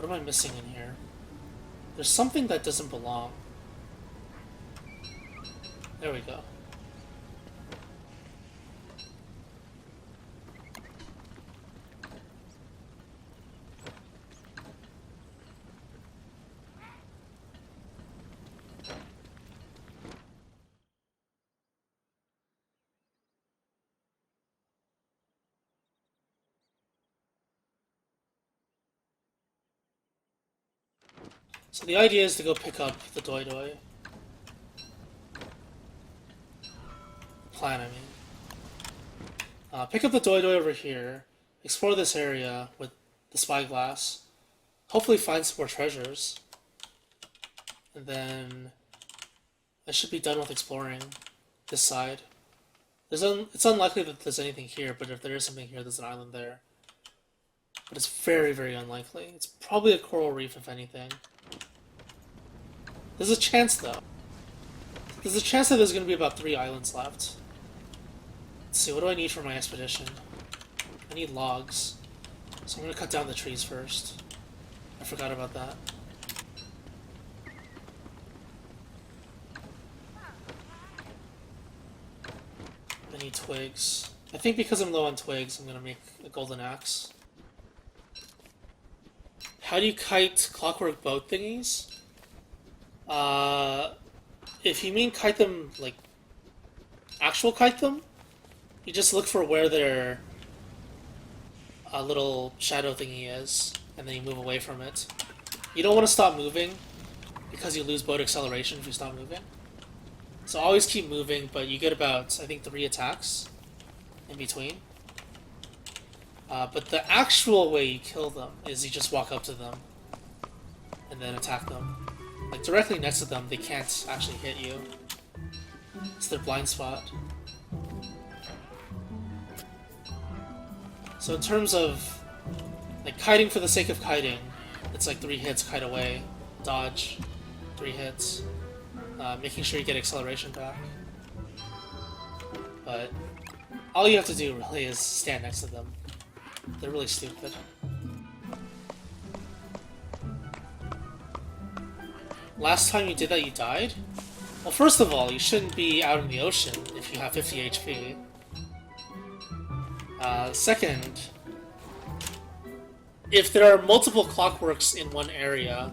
What am I missing in here? There's something that doesn't belong. There we go. So the idea is to go pick up the Doydoy. Plan, I mean. Pick up the Doydoy over here, explore this area with the spyglass, hopefully find some more treasures, and then I should be done with exploring this side. It's unlikely that there's anything here, but if there is something here, there's an island there. But it's very, very unlikely. It's probably a coral reef, if anything. There's a chance, though. There's a chance that there's going to be about 3 islands left. Let's see, what do I need for my expedition? I need logs. So I'm going to cut down the trees first. I forgot about that. I need twigs. I think because I'm low on twigs, I'm going to make a golden axe. How do you kite clockwork boat thingies? If you mean kite them, like, actual kite them, you just look for where their little shadow thingy is, and then you move away from it. You don't want to stop moving, because you lose boat acceleration if you stop moving. So always keep moving, but you get about, I think, 3 attacks in between. But the actual way you kill them is you just walk up to them and then attack them. Like, directly next to them, they can't actually hit you. It's their blind spot. So in terms of, like, kiting for the sake of kiting, it's like 3 hits, kite away, dodge, 3 hits, making sure you get acceleration back. But all you have to do really is stand next to them. They're really stupid. Last time you did that, you died? Well, first of all, you shouldn't be out in the ocean if you have 50 HP. Second, if there are multiple clockworks in one area,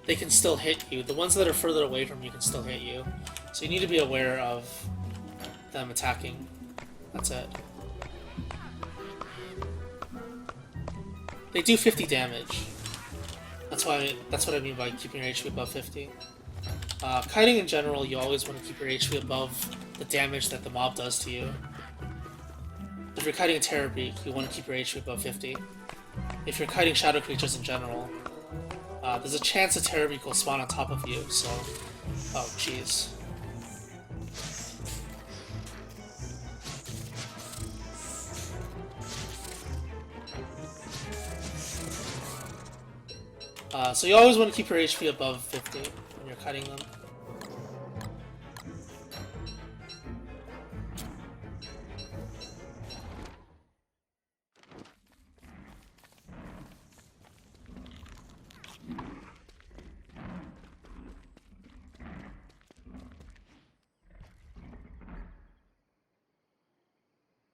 they can still hit you. The ones that are further away from you can still hit you. So you need to be aware of them attacking. That's it. They do 50 damage. That's what I mean by keeping your HP above 50. Kiting in general, you always want to keep your HP above the damage that the mob does to you. If you're kiting a Terror Beak, you want to keep your HP above 50. If you're kiting shadow creatures in general, there's a chance a Terror Beak will spawn on top of you, so... Oh, jeez. So you always want to keep your HP above 50 when you're cutting them.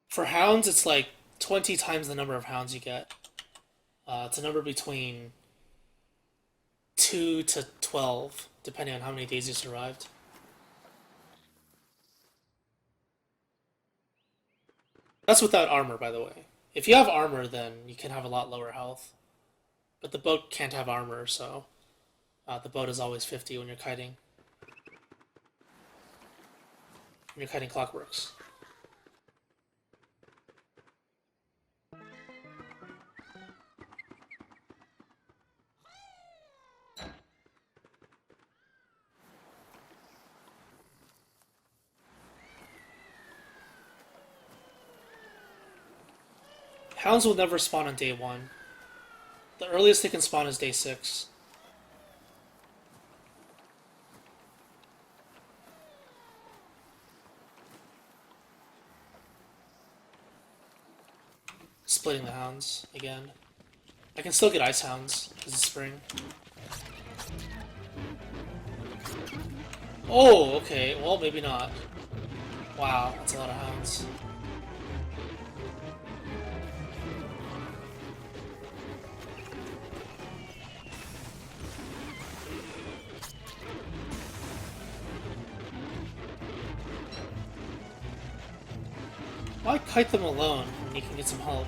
For hounds, it's like 20 times the number of hounds you get. It's a number between 2 to 12, depending on how many days you survived. That's without armor, by the way. If you have armor, then you can have a lot lower health. But the boat can't have armor, so the boat is always 50 when you're kiting. When you're kiting clockworks. Hounds will never spawn on day 1. The earliest they can spawn is day 6. Splitting the hounds again. I can still get ice hounds because it's spring. Oh, okay. Well, maybe not. Wow, that's a lot of hounds. Why kite them alone when you can get some help?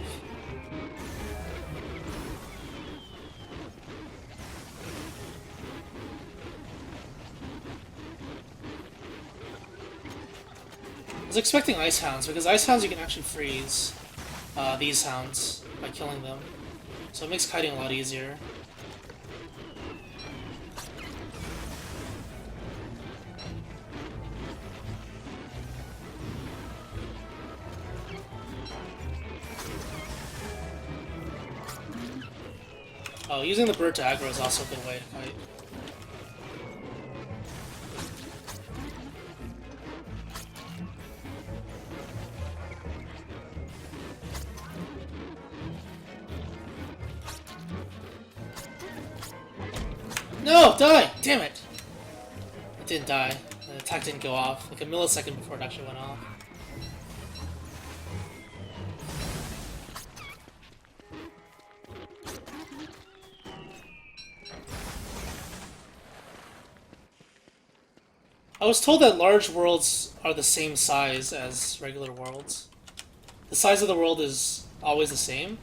I was expecting ice hounds because ice hounds you can actually freeze these hounds by killing them, so it makes kiting a lot easier. Oh, using the bird to aggro is also a good way to kite. No! Die! Damn it! It didn't die. The attack didn't go off. Like a millisecond before it actually went off. I was told that large worlds are the same size as regular worlds. The size of the world is always the same,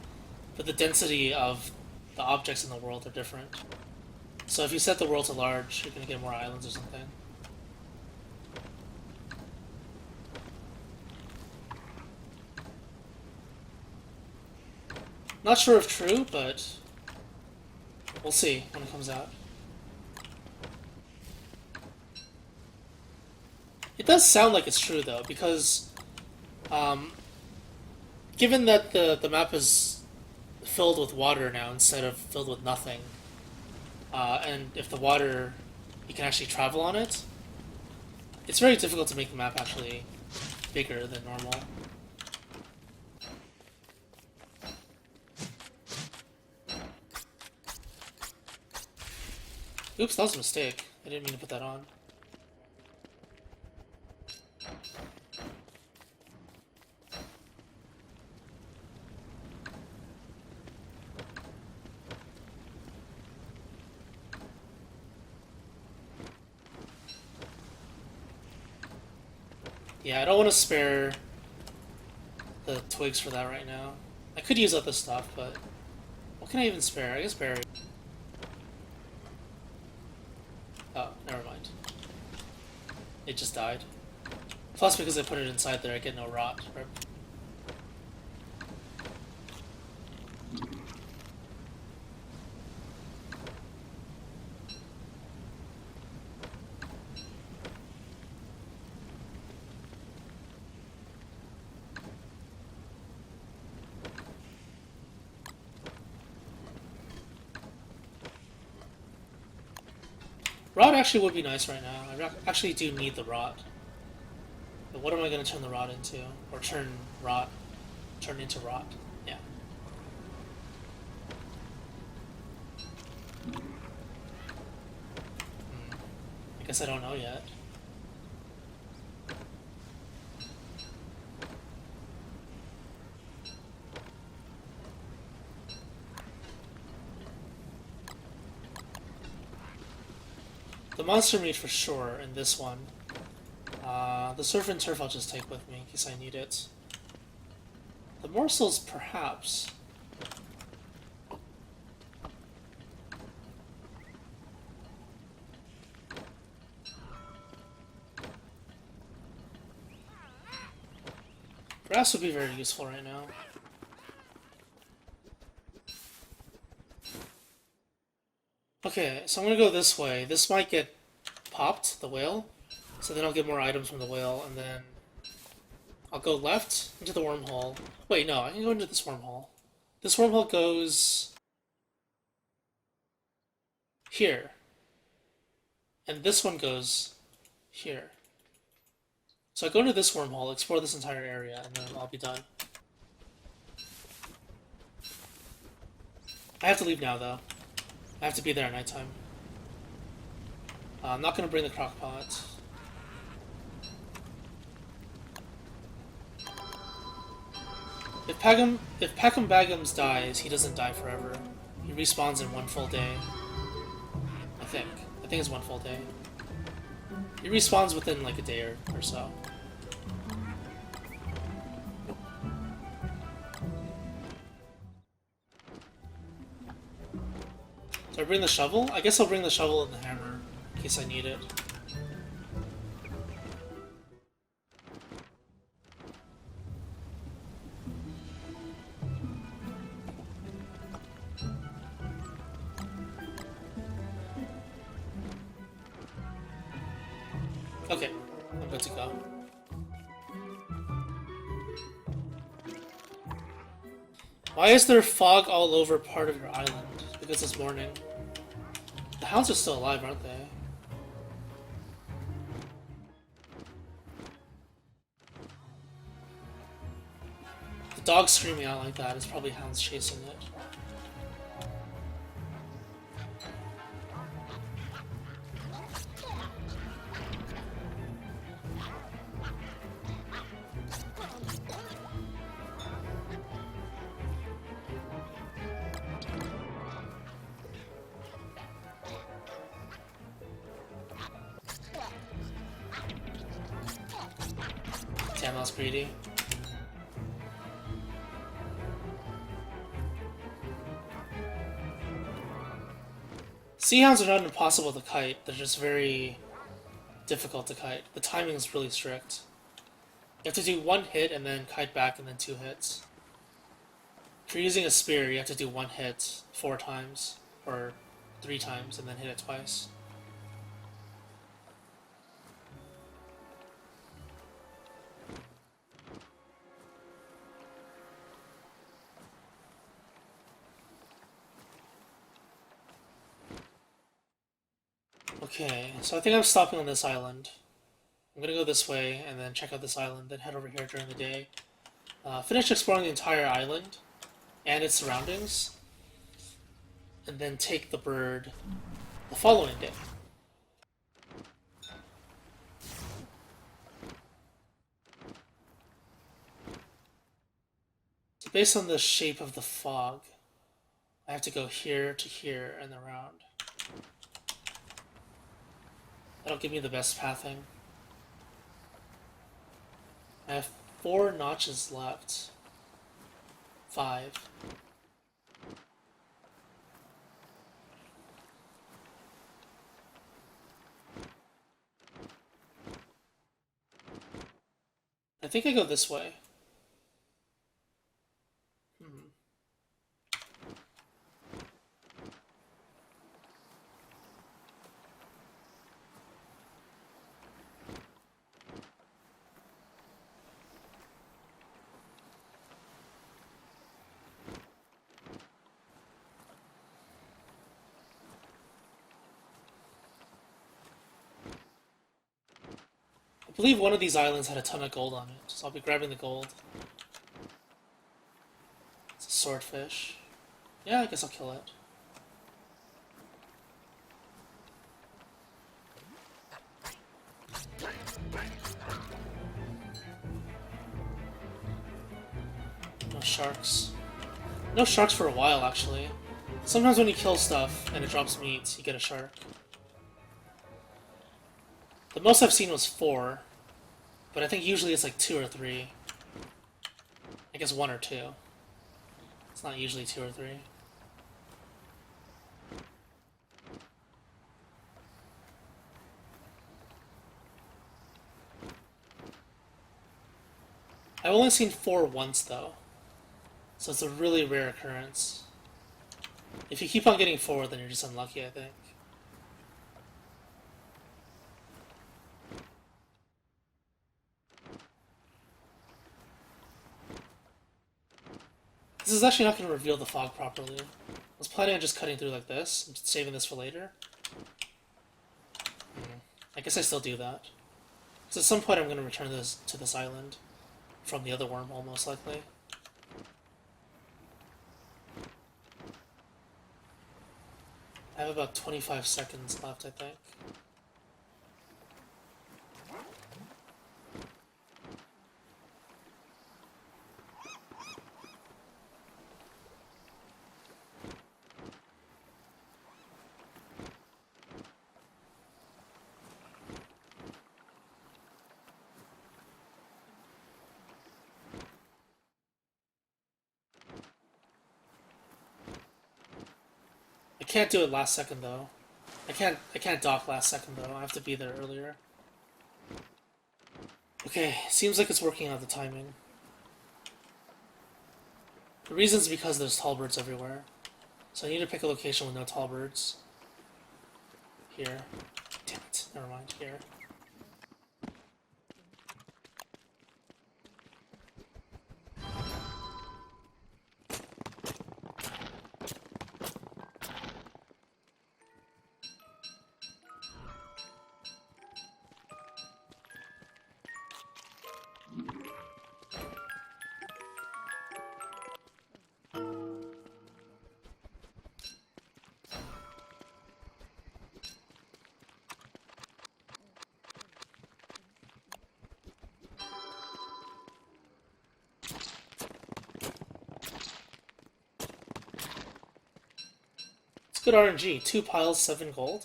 but the density of the objects in the world are different. So if you set the world to large, you're going to get more islands or something. Not sure if true, but we'll see when it comes out. It does sound like it's true, though, because given that the map is filled with water now instead of filled with nothing, and if the water, you can actually travel on it, it's very difficult to make the map actually bigger than normal. Oops, that was a mistake. I didn't mean to put that on. Yeah, I don't want to spare the twigs for that right now. I could use other stuff, but what can I even spare? I guess berry. Oh, never mind. It just died. Plus, because I put it inside there, I get no rot. Right? Rod actually would be nice right now. I actually do need the rod. But what am I going to turn the rod into? Or turn into rod? Yeah. I guess I don't know yet. The monster meat for sure in this one. The surf and turf I'll just take with me in case I need it. The morsels, perhaps. Grass would be very useful right now. Okay, so I'm gonna go this way. This might get popped, the whale. So then I'll get more items from the whale, and then I'll go left into the wormhole. Wait, no, I can go into this wormhole. This wormhole goes here. And this one goes here. So I go into this wormhole, explore this entire area, and then I'll be done. I have to leave now, though. I have to be there at nighttime. I'm not gonna bring the crock pot. If Peckham Bagums dies, he doesn't die forever. He respawns in one full day. I think. I think it's one full day. He respawns within like a day or so. Do I bring the shovel? I guess I'll bring the shovel and the hammer in case I need it. Okay, I'm good to go. Why is there fog all over part of your island? Because it's morning. The hounds are still alive, aren't they? The dog screaming out like that is probably hounds chasing it. Damn, that was greedy. Sea hounds are not impossible to kite, they're just very difficult to kite. The timing is really strict. You have to do one hit and then kite back and then 2 hits. If you're using a spear, you have to do 1 hit 4 times, or 3 times, and then hit it twice. Okay, so I think I'm stopping on this island. I'm gonna go this way and then check out this island, then head over here during the day. Finish exploring the entire island and its surroundings, and then take the bird the following day. So based on the shape of the fog, I have to go here to here and around. That'll give me the best pathing. I have 4 notches left. 5. I think I go this way. I believe one of these islands had a ton of gold on it, so I'll be grabbing the gold. It's a swordfish. Yeah, I guess I'll kill it. No sharks. No sharks for a while, actually. Sometimes when you kill stuff and it drops meat, you get a shark. The most I've seen was 4, but I think usually it's like 2 or 3. I guess 1 or 2. It's not usually 2 or 3. I've only seen 4 once, though. So it's a really rare occurrence. If you keep on getting 4, then you're just unlucky, I think. This is actually not going to reveal the fog properly. I was planning on just cutting through like this, and saving this for later. I guess I still do that. Because at some point I'm going to return this to this island from the other wormhole, most likely. I have about 25 seconds left, I think. I can't do it last second though. I can't dock last second though. I have to be there earlier. Okay, seems like it's working out the timing. The reason's because there's tall birds everywhere. So I need to pick a location with no tall birds. Here. Damn it. Never mind. Here. It's good RNG. 2 piles, 7 gold.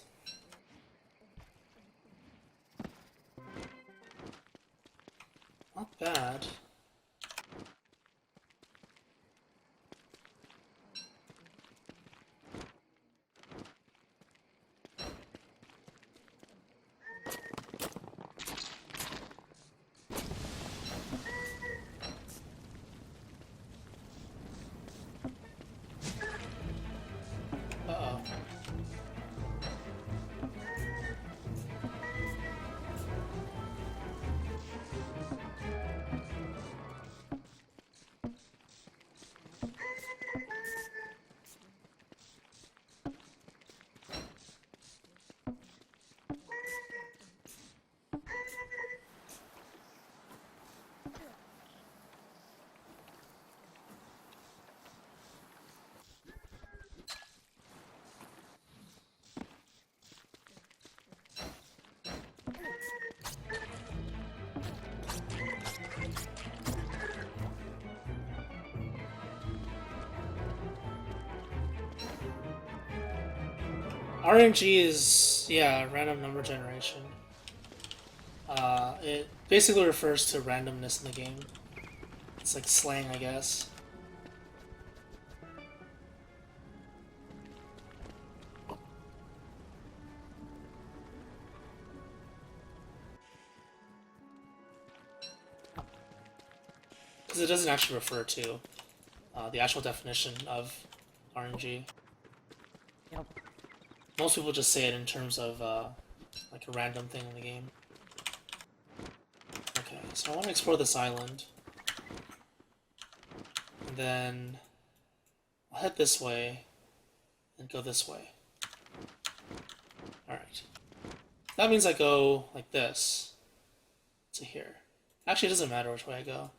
Not bad. Uh-oh. RNG is, yeah, random number generation. It basically refers to randomness in the game. It's like slang, I guess. Because it doesn't actually refer to the actual definition of RNG. Most people just say it in terms of like a random thing in the game. Okay, so I want to explore this island. And then I'll head this way and go this way. Alright. That means I go like this to here. Actually, it doesn't matter which way I go.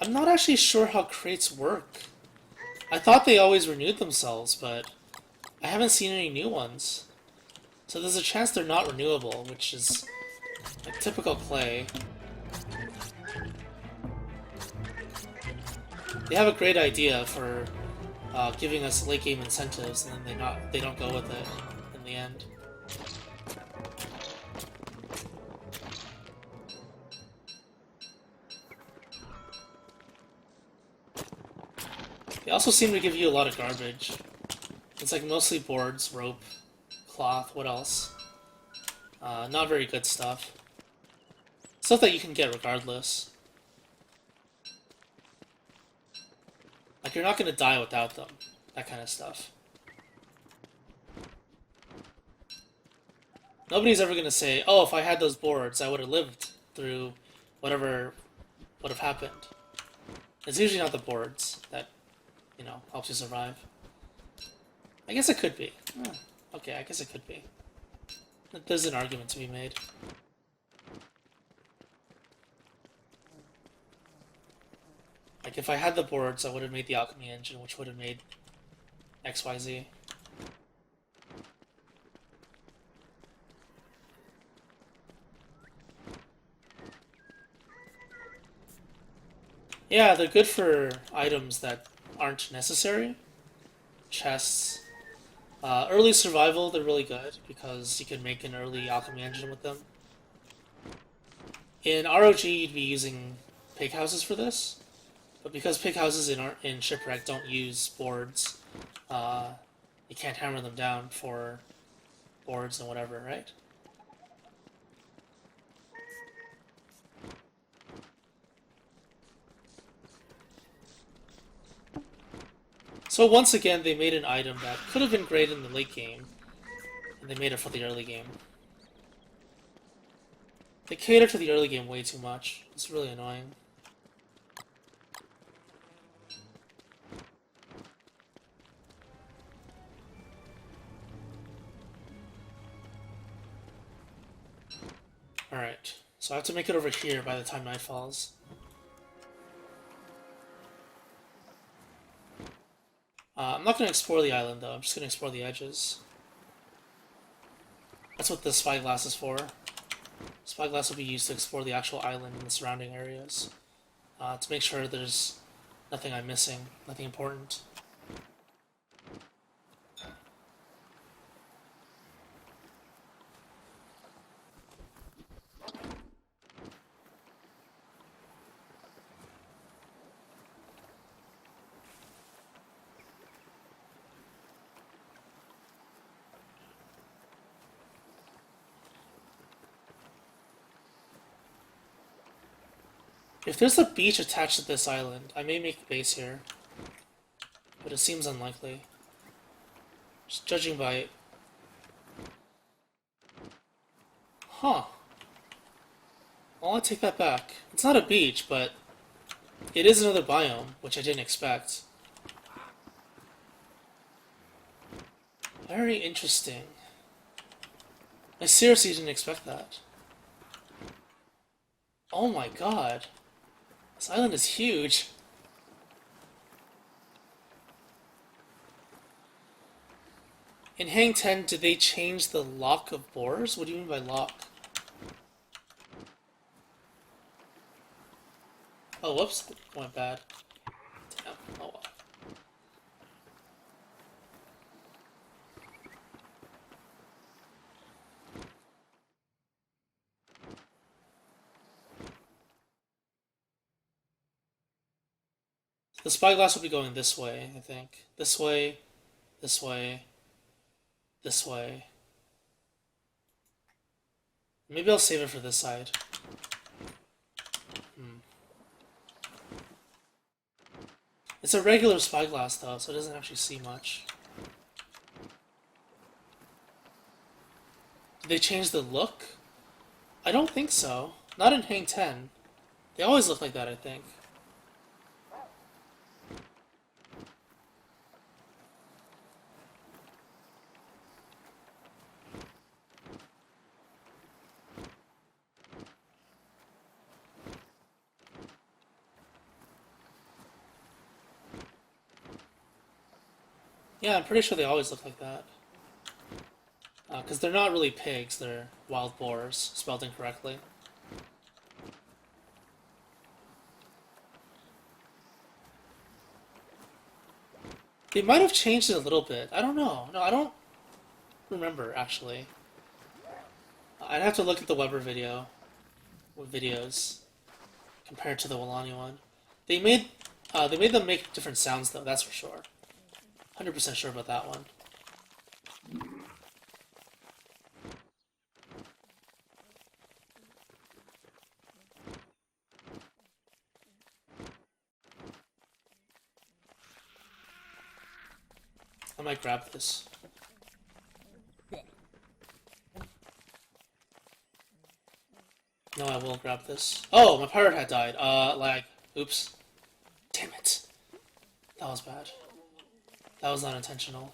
I'm not actually sure how crates work. I thought they always renewed themselves, but I haven't seen any new ones. So there's a chance they're not renewable, which is like typical Clay. They have a great idea for giving us late game incentives, and then they don't go with it in the end. They also seem to give you a lot of garbage. It's like mostly boards, rope, cloth, what else? Not very good stuff. Stuff that you can get regardless. Like, you're not gonna die without them. That kind of stuff. Nobody's ever gonna say, oh, if I had those boards, I would have lived through whatever would have happened. It's usually not the boards that helps you survive. I guess it could be. Okay, I guess it could be. There's an argument to be made. Like, if I had the boards, I would have made the alchemy engine, which would have made XYZ. Yeah, they're good for items that aren't necessary. Chests. Early survival, they're really good because you can make an early alchemy engine with them. In ROG, you'd be using pig houses for this, but because pig houses in Shipwrecked don't use boards, you can't hammer them down for boards and whatever, right? So once again, they made an item that could have been great in the late game, and they made it for the early game. They cater to the early game way too much. It's really annoying. Alright, so I have to make it over here by the time night falls. I'm not going to explore the island, though. I'm just going to explore the edges. That's what the spyglass is for. Spyglass will be used to explore the actual island and the surrounding areas. To make sure there's nothing I'm missing, nothing important. If there's a beach attached to this island, I may make a base here. But it seems unlikely. Just judging by it. Huh. Well, I'll take that back. It's not a beach, but it is another biome, which I didn't expect. Very interesting. I seriously didn't expect that. Oh my god. This island is huge. In Hang 10, did they change the lock of boars? What do you mean by lock? Oh, whoops. Went bad. Damn. Oh well. The spyglass will be going this way, I think. This way, this way, this way. Maybe I'll save it for this side. It's a regular spyglass though, so it doesn't actually see much. Did they change the look? I don't think so. Not in Hang 10. They always look like that, I think. Yeah, I'm pretty sure they always look like that. Because they're not really pigs, they're wild boars, spelled incorrectly. They might have changed it a little bit. I don't know. No, I don't remember, actually. I'd have to look at the Weber video with videos compared to the Walani one. They made them make different sounds though, that's for sure. 100% sure about that one. I might grab this. No, I will grab this. Oh, my pirate hat died. Lag. Oops. Damn it. That was bad. That was not intentional.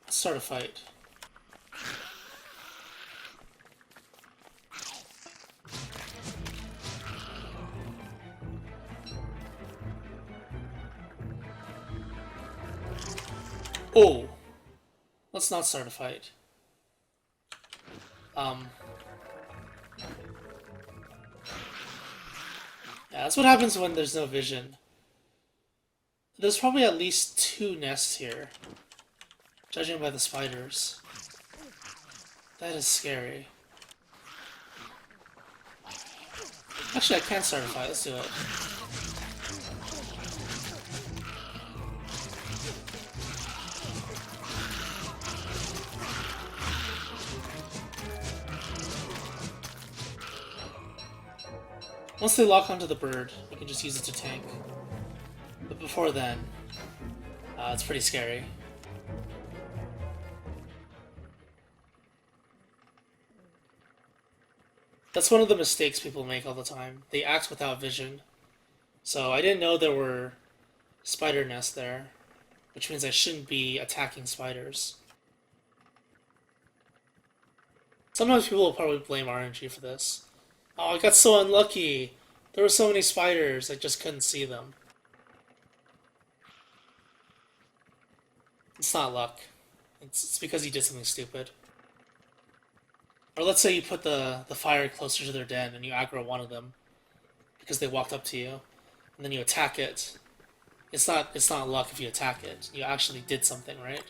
Let's start a fight. Oh! Let's not start a fight. Yeah, that's what happens when there's no vision. There's probably at least 2 nests here, judging by the spiders. That is scary. Actually, I can start a fight. Let's do it. Once they lock onto the bird, we can just use it to tank. But before then, it's pretty scary. That's one of the mistakes people make all the time. They act without vision. So I didn't know there were spider nests there, which means I shouldn't be attacking spiders. Sometimes people will probably blame RNG for this. Oh, I got so unlucky. There were so many spiders, I just couldn't see them. It's not luck. It's because you did something stupid. Or let's say you put the fire closer to their den and you aggro one of them because they walked up to you, and then you attack it. It's not luck if you attack it. You actually did something, right?